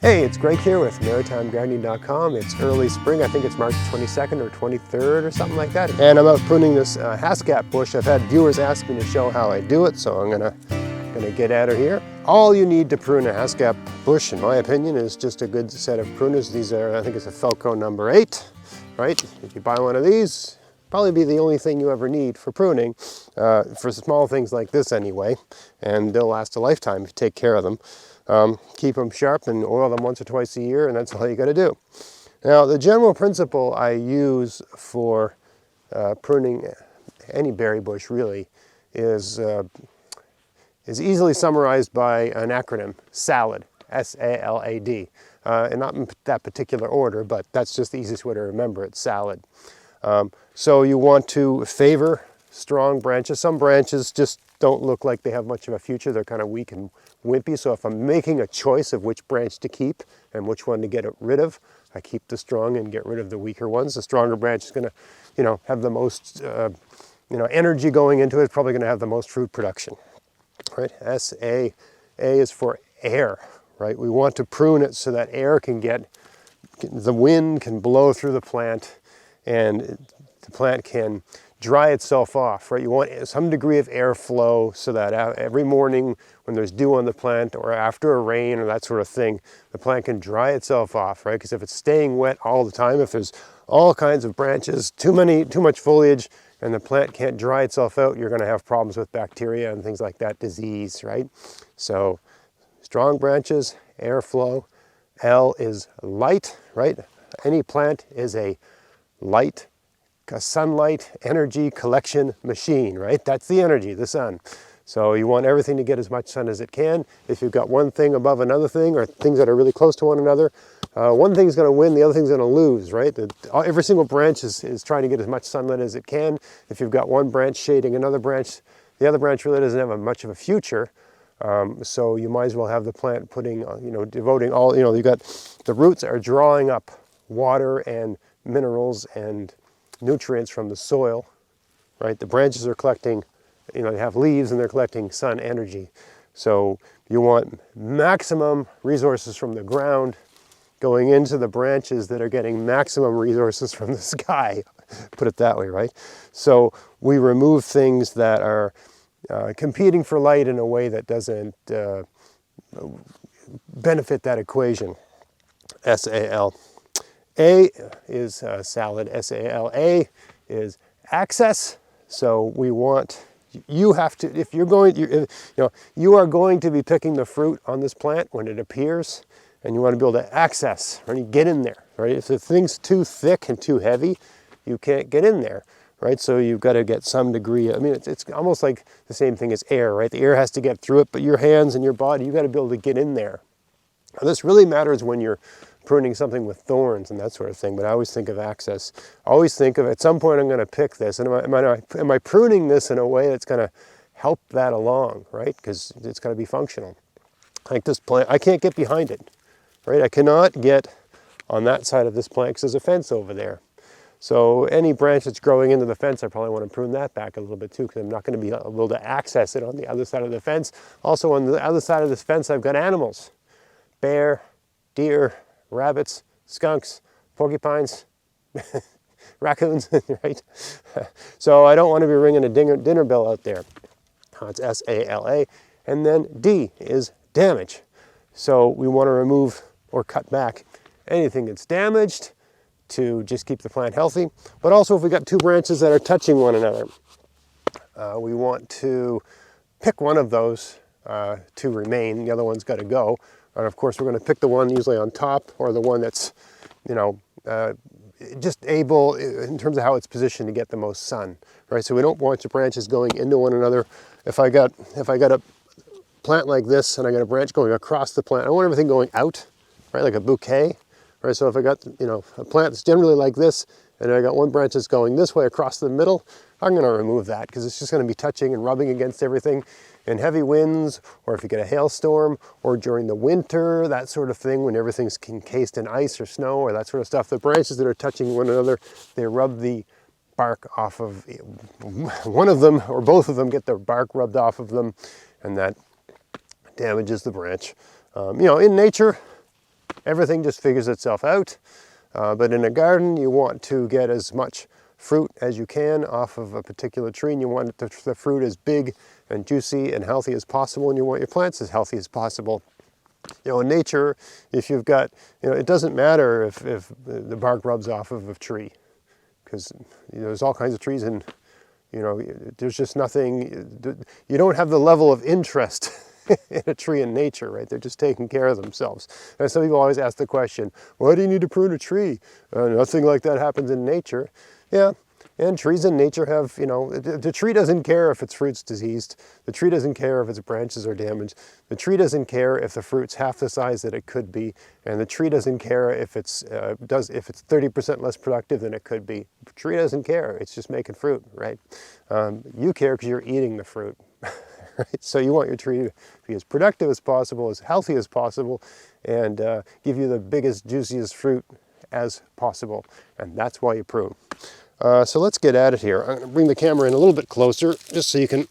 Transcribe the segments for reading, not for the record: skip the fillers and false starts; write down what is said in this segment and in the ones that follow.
Hey, it's Greg here with MaritimeGardening.com. It's early spring. I think it's March 22nd or 23rd or something like that. And I'm out pruning this Haskap bush. I've had viewers ask me to show how I do it, so I'm gonna get at her here. All you need to prune a Haskap bush, in my opinion, is just a good set of pruners. These are, I think it's a Felco number 8, right? If you buy one of these, probably be the only thing you ever need for pruning, for small things like this anyway, and they'll last a lifetime if you take care of them. Keep them sharp and oil them once or twice a year, and that's all you got to do. Now, the general principle I use for pruning any berry bush really is easily summarized by an acronym: SALAD, S-A-L-A-D. And not in that particular order, but that's just the easiest way to remember it, SALAD. So you want to favor strong branches. Some branches just don't look like they have much of a future. They're kind of weak and wimpy. So if I'm making a choice of which branch to keep and which one to get rid of, I keep the strong and get rid of the weaker ones. The stronger branch is going to, have the most, energy going into it. It's probably going to have the most fruit production. Right? S-A is for air. Right? We want to prune it so that air the wind can blow through the plant, and the plant can dry itself off, right? You want some degree of airflow so that every morning when there's dew on the plant or after a rain or that sort of thing, the plant can dry itself off, right? Because if it's staying wet all the time, if there's all kinds of branches, too much foliage, and the plant can't dry itself out, you're going to have problems with bacteria and things like that, disease, right? So strong branches, airflow. L is light, right? Any plant is a sunlight energy collection machine, right? That's the energy, the sun. So you want everything to get as much sun as it can. If you've got one thing above another thing, or things that are really close to one another, one thing's going to win, the other thing's going to lose, right? Every single branch is trying to get as much sunlight as it can. If you've got one branch shading another branch, the other branch really doesn't have much of a future. So you might as well have the plant devoting all, you've got the roots are drawing up water and minerals and nutrients from the soil, right? The branches are collecting, they have leaves and they're collecting sun energy. So you want maximum resources from the ground going into the branches that are getting maximum resources from the sky, put it that way, right? So we remove things that are competing for light in a way that doesn't benefit that equation. S-A-L. A is salad. S-A-L-A is access. So we want, you have to, if you're going, you are going to be picking the fruit on this plant when it appears, and you want to be able to access, right? You get in there, right? If the thing's too thick and too heavy, you can't get in there, right? So you've got to get some degree, it's almost like the same thing as air, right? The air has to get through it, but your hands and your body, you've got to be able to get in there. Now, this really matters when you're pruning something with thorns and that sort of thing, but I always think of access. I always think of, at some point I'm going to pick this, and am I pruning this in a way that's going to help that along, right? Because it's got to be functional. Like this plant, I can't get behind it, right? I cannot get on that side of this plant because there's a fence over there. So any branch that's growing into the fence, I probably want to prune that back a little bit too, because I'm not going to be able to access it on the other side of the fence. Also on the other side of this fence, I've got animals: bear, deer, rabbits, skunks, porcupines, raccoons, right? So I don't want to be ringing a dinner bell out there. It's S-A-L-A. And then D is damage. So we want to remove or cut back anything that's damaged to just keep the plant healthy. But also if we got two branches that are touching one another, we want to pick one of those to remain. The other one's got to go. And of course, we're going to pick the one usually on top, or the one that's, just able, in terms of how it's positioned, to get the most sun, right? So we don't want the branches going into one another. If I got a plant like this and I got a branch going across the plant, I want everything going out, right? Like a bouquet, right? So if I got, a plant that's generally like this, and I got one branch that's going this way across the middle, I'm going to remove that because it's just going to be touching and rubbing against everything. In heavy winds, or if you get a hailstorm, or during the winter, that sort of thing, when everything's encased in ice or snow or that sort of stuff, the branches that are touching one another, they rub the bark off of one of them, or both of them get the bark rubbed off of them, and that damages the branch. In nature, everything just figures itself out. But in a garden, you want to get as much fruit as you can off of a particular tree, and you want the fruit as big and juicy and healthy as possible, and you want your plants as healthy as possible. You know, in nature, if you've got, you know, it doesn't matter if the bark rubs off of a tree, because there's all kinds of trees, and you know, there's just nothing, you don't have the level of interest in a tree in nature, right? They're just taking care of themselves. And some people always ask the question, why do you need to prune a tree? Nothing like that happens in nature. Yeah, and trees in nature have, you know, the tree doesn't care if its fruit's diseased. The tree doesn't care if its branches are damaged. The tree doesn't care if the fruit's half the size that it could be. And the tree doesn't care if it's 30% less productive than it could be. The tree doesn't care. It's just making fruit, right? You care because you're eating the fruit. Right? So you want your tree to be as productive as possible, as healthy as possible, and give you the biggest, juiciest fruit as possible. And that's why you prune. So let's get at it here. I'm going to bring the camera in a little bit closer just so you can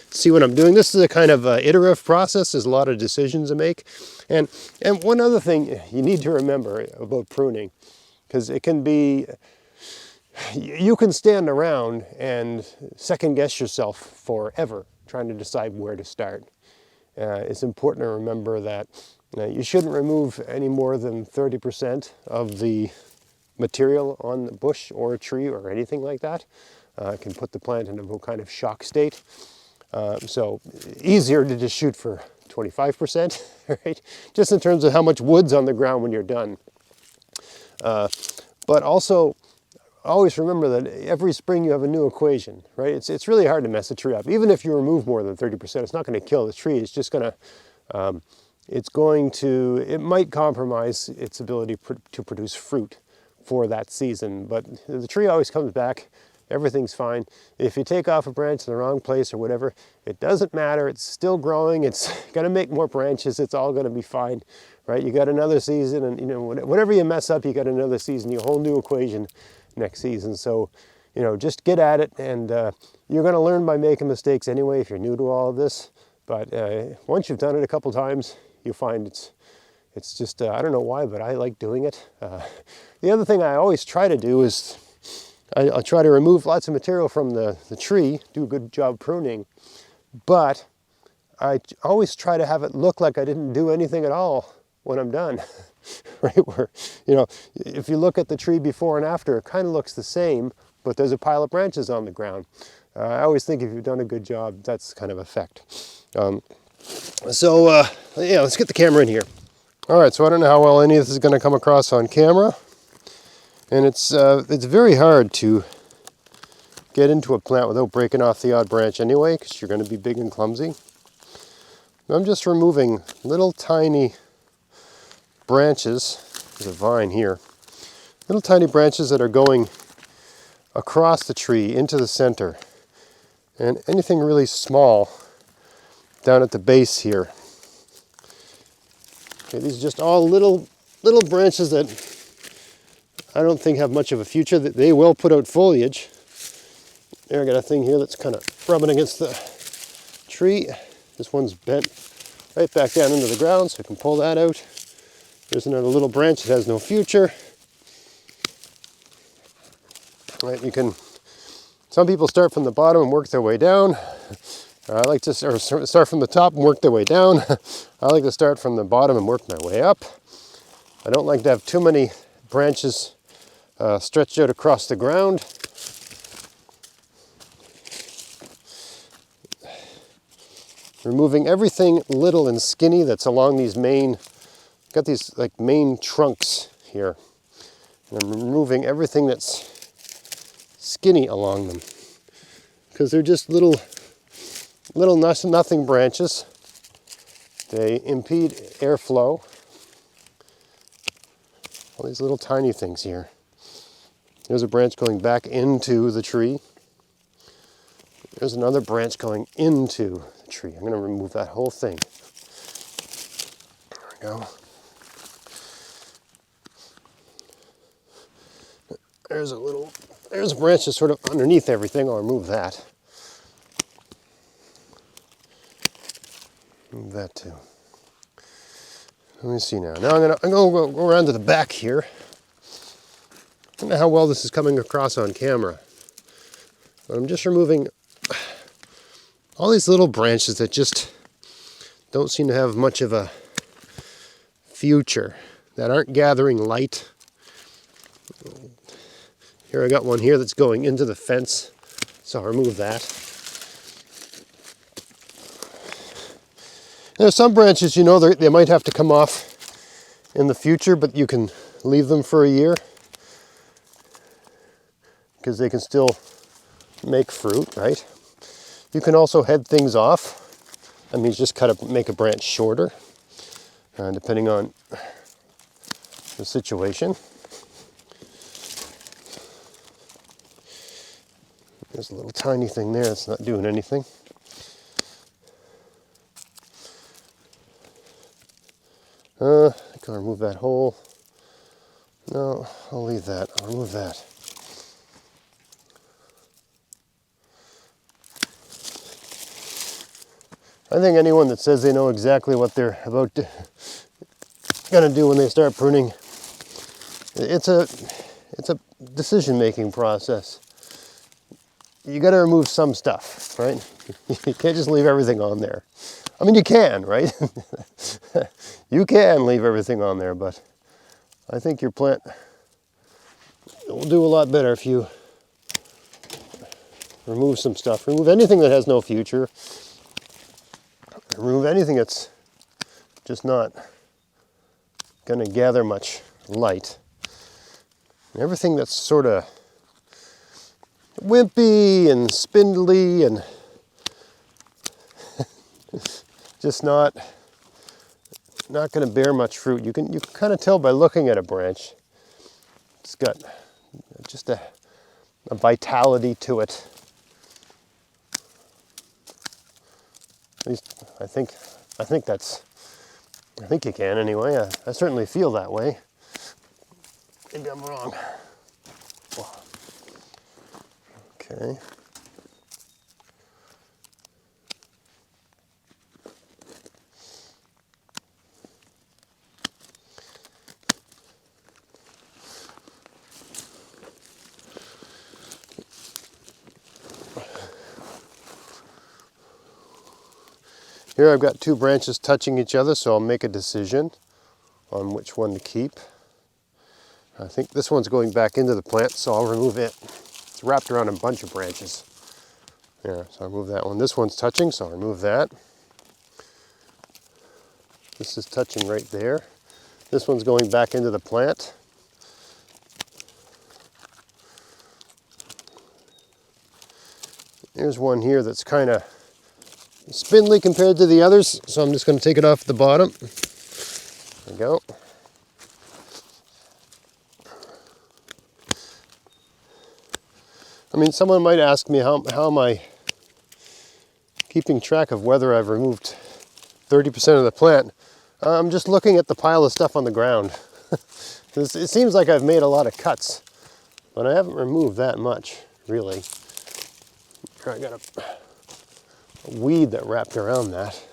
see what I'm doing. This is a kind of iterative process. There's a lot of decisions to make. And one other thing you need to remember about pruning, because it can be, you can stand around and second guess yourself forever trying to decide where to start. It's important to remember that you shouldn't remove any more than 30% of the material on the bush or a tree or anything like that. It can put the plant in a kind of shock state. So easier to just shoot for 25%, right? Just in terms of how much wood's on the ground when you're done. But also, always remember that every spring you have a new equation, right? It's really hard to mess a tree up. Even if you remove more than 30%, it's not going to kill the tree. It's just going to, it might compromise its ability to produce fruit for that season. But the tree always comes back. Everything's fine. If you take off a branch in the wrong place or whatever, it doesn't matter. It's still growing. It's going to make more branches. It's all going to be fine, right? You got another season, and you know, whatever you mess up, you got another season, your whole new equation next season. So, you know, just get at it, and you're going to learn by making mistakes anyway if you're new to all of this. But once you've done it a couple times, you'll find it's just, I don't know why, but I like doing it. The other thing I always try to do is I'll try to remove lots of material from the tree, do a good job pruning, but I always try to have it look like I didn't do anything at all when I'm done. Right, where, you know, if you look at the tree before and after, it kind of looks the same, but there's a pile of branches on the ground. I always think if you've done a good job, that's kind of effect. Yeah, let's get the camera in here. All right, so I don't know how well any of this is going to come across on camera, and it's very hard to get into a plant without breaking off the odd branch anyway, because you're going to be big and clumsy. I'm just removing little tiny branches. There's a vine here. Little tiny branches that are going across the tree into the center. And anything really small down at the base here. Okay, these are just all little branches that I don't think have much of a future. They will put out foliage. There, I got a thing here that's kind of rubbing against the tree. This one's bent right back down into the ground, so I can pull that out. There's another little branch that has no future. Right, some people start from the bottom and work their way down. I like to start from the top and work their way down. I like to start from the bottom and work my way up. I don't like to have too many branches stretched out across the ground. Removing everything little and skinny that's along these got these like main trunks here. And I'm removing everything that's skinny along them, because they're just little nothing branches. They impede airflow. All these little tiny things here. There's a branch going back into the tree. There's another branch going into the tree. I'm going to remove that whole thing. There we go. There's a branch that's sort of underneath everything. I'll remove that. Move that too. Let me see now. Now I'm gonna go around to the back here. I don't know how well this is coming across on camera, but I'm just removing all these little branches that just don't seem to have much of a future, that aren't gathering light. Here I got one here that's going into the fence, so I'll remove that. There's some branches, you know, they might have to come off in the future, but you can leave them for a year because they can still make fruit, right? You can also head things off. That means just make a branch shorter, depending on the situation. There's a little tiny thing there that's not doing anything. I think I'll remove that hole. No, I'll leave that. I'll remove that. I think anyone that says they know exactly what they're going to do when they start pruning, it's a decision-making process. You got to remove some stuff, right? You can't just leave everything on there. I mean, you can, right? You can leave everything on there, but I think your plant will do a lot better if you remove some stuff. Remove anything that has no future. Remove anything that's just not going to gather much light. And everything that's sort of wimpy and spindly and just not going to bear much fruit. You can kind of tell by looking at a branch. It's got just a vitality to it. At least I think you can anyway. I certainly feel that way. Maybe I'm wrong. Okay. Here I've got two branches touching each other, so I'll make a decision on which one to keep. I think this one's going back into the plant, so I'll remove it. It's wrapped around a bunch of branches. Yeah, so I'll remove that one. This one's touching, so I'll remove that. This is touching right there. This one's going back into the plant. There's one here that's kind of spindly compared to the others, so I'm just going to take it off the bottom. There we go. I mean, someone might ask me how am I keeping track of whether I've removed 30% of the plant. I'm just looking at the pile of stuff on the ground. It seems like I've made a lot of cuts, but I haven't removed that much, really. Here I got a weed that wrapped around that.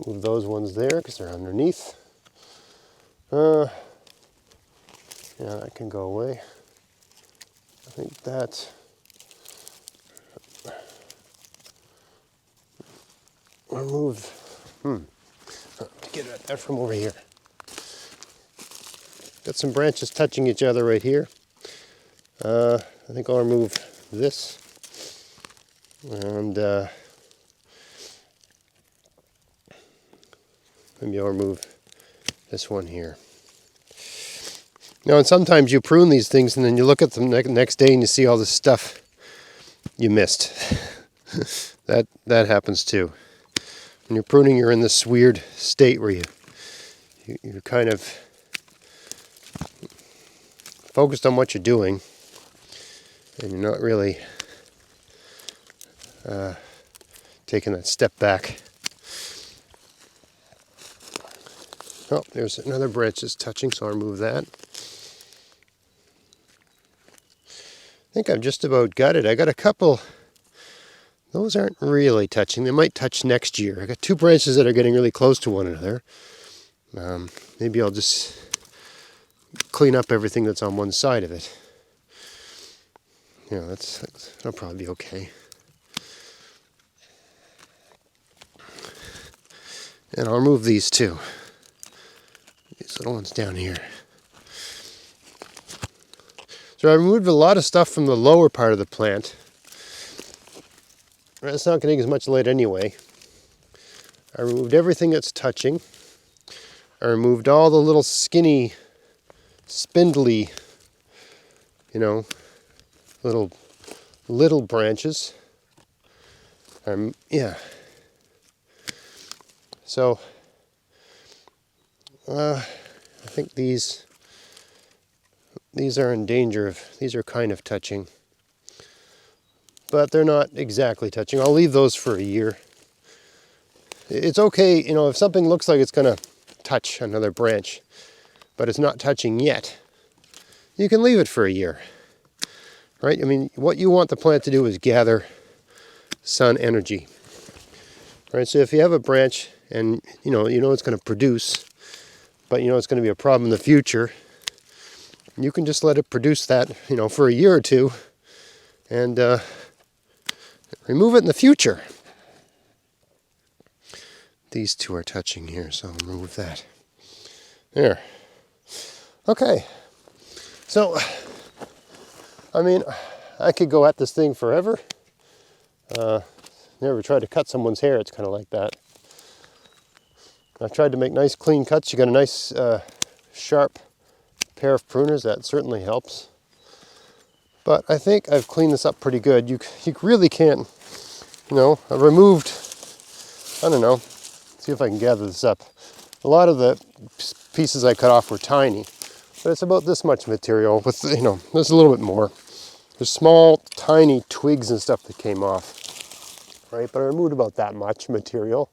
Move those ones there because they're underneath. Yeah, that can go away. I think that remove. To get at that from over here. Got some branches touching each other right here. I think I'll remove this. And maybe I'll remove this one here. Now, and sometimes you prune these things and then you look at them next day and you see all this stuff you missed. that happens too. When you're pruning, you're in this weird state where you're kind of focused on what you're doing and you're not really taking that step back. Oh, there's another branch that's touching, so I'll remove that. I think I've just about got it. I got a couple. Those aren't really touching. They might touch next year. I got two branches that are getting really close to one another. Maybe I'll just clean up everything that's on one side of it. That'll probably be okay. And I'll remove these too. These little ones down here. So I removed a lot of stuff from the lower part of the plant. It's not getting as much light anyway. I removed everything that's touching. I removed all the little skinny, spindly, little branches. Yeah. So, I think these are in danger of, these are kind of touching. But they're not exactly touching. I'll leave those for a year. It's okay, if something looks like it's going to touch another branch, but it's not touching yet, you can leave it for a year. Right? I mean, what you want the plant to do is gather sun energy. Right? So if you have a branch and you know it's going to produce, but it's going to be a problem in the future, you can just let it produce that, for a year or two, and remove it in the future. These two are touching here, so I'll remove that. There. Okay. So, I mean, I could go at this thing forever. Never tried to cut someone's hair, it's kind of like that. I've tried to make nice clean cuts. You got a nice sharp pair of pruners, that certainly helps. But I think I've cleaned this up pretty good. You really can't, I've removed, I don't know, see if I can gather this up. A lot of the pieces I cut off were tiny, but it's about this much material with, there's a little bit more. There's small, tiny twigs and stuff that came off, right? But I removed about that much material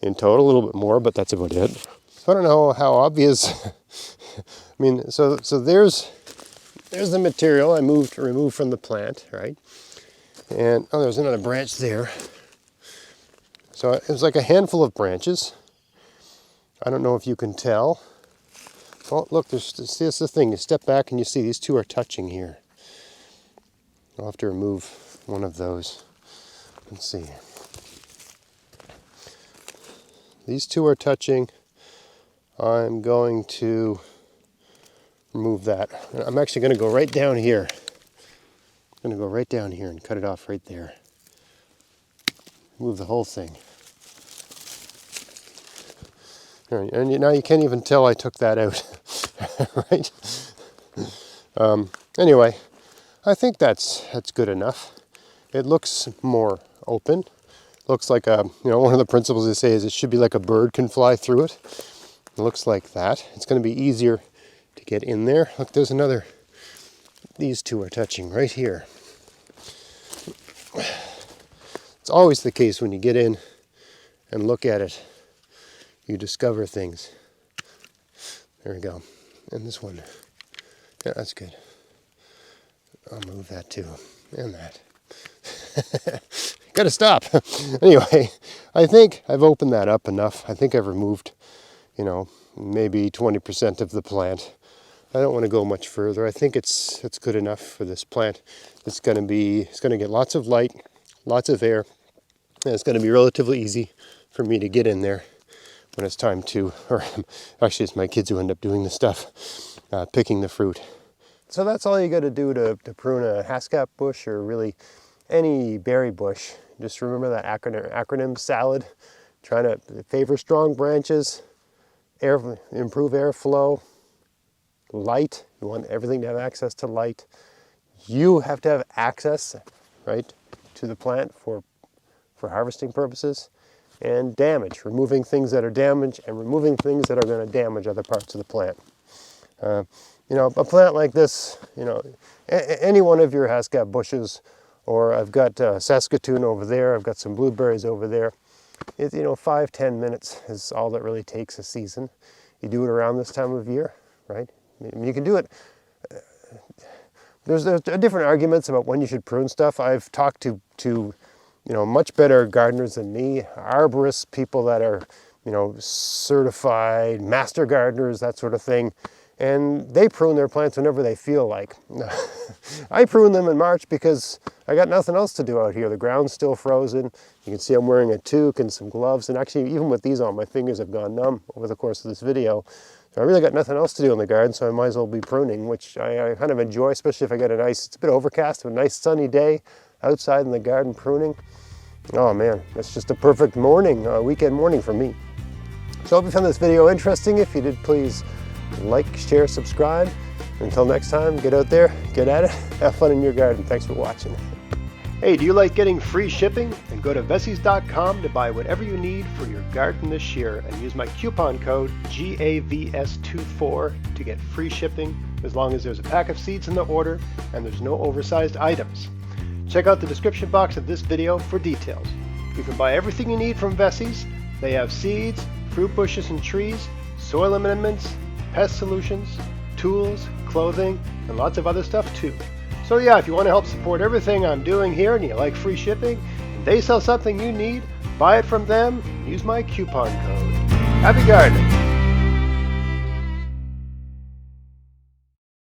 in total, a little bit more, but that's about it. So I don't know how obvious. I mean, so there's the material I removed from the plant, right? And there's another branch there. So it was like a handful of branches. I don't know if you can tell. Oh, look, this is the thing. You step back and you see these two are touching here. I'll have to remove one of those. Let's see. These two are touching. I'm going to remove that. I'm actually going to go right down here. I'm going to go right down here and cut it off right there. Move the whole thing. And now you can't even tell I took that out, right? Anyway, I think that's good enough. It looks more open. Looks like one of the principles they say is it should be like a bird can fly through it. It looks like that. It's going to be easier to get in there. Look, there's another. These two are touching right here. It's always the case when you get in and look at it. You discover things. There we go. And this one. Yeah, that's good. I'll move that too. And that. Gotta stop. Anyway, I think I've opened that up enough. I think I've removed, maybe 20% of the plant. I don't want to go much further. I think it's good enough for this plant. It's going to get lots of light, lots of air, and it's going to be relatively easy for me to get in there when it's time to, or actually it's my kids who end up doing the stuff, picking the fruit. So that's all you got to do to prune a Haskap bush, or really any berry bush. Just remember that acronym salad, trying to favor strong branches, improve airflow, light. You want everything to have access to light. You have to have access, right, to the plant for harvesting purposes. And damage, removing things that are damaged and removing things that are going to damage other parts of the plant. A plant like this, any one of your Haskap bushes, or I've got Saskatoon over there, I've got some blueberries over there. It's 5-10 minutes is all that really takes a season. You do it around this time of year, right? I mean, you can do it. There's different arguments about when you should prune stuff. I've talked to much better gardeners than me, arborists, people that are you know, certified master gardeners, that sort of thing. And they prune their plants whenever they feel like. I prune them in March because I got nothing else to do out here. The ground's still frozen. You can see I'm wearing a toque and some gloves. And actually, even with these on, my fingers have gone numb over the course of this video. So I really got nothing else to do in the garden, so I might as well be pruning, which I kind of enjoy, especially if I get a nice, it's a bit overcast, a nice sunny day outside in the garden pruning. Oh man, that's just a perfect morning, weekend morning for me. So I hope you found this video interesting. If you did, please like, share, subscribe. Until next time, get out there, get at it, have fun in your garden. Thanks for watching. Hey, do you like getting free shipping? Then go to Vessies.com to buy whatever you need for your garden this year and use my coupon code GAVS24 to get free shipping as long as there's a pack of seeds in the order and there's no oversized items. Check out the description box of this video for details. You can buy everything you need from Vessies. They have seeds, fruit bushes and trees, soil amendments, pest solutions, tools, clothing, and lots of other stuff too. So yeah, if you want to help support everything I'm doing here and you like free shipping, and they sell something you need, buy it from them, use my coupon code. Happy gardening!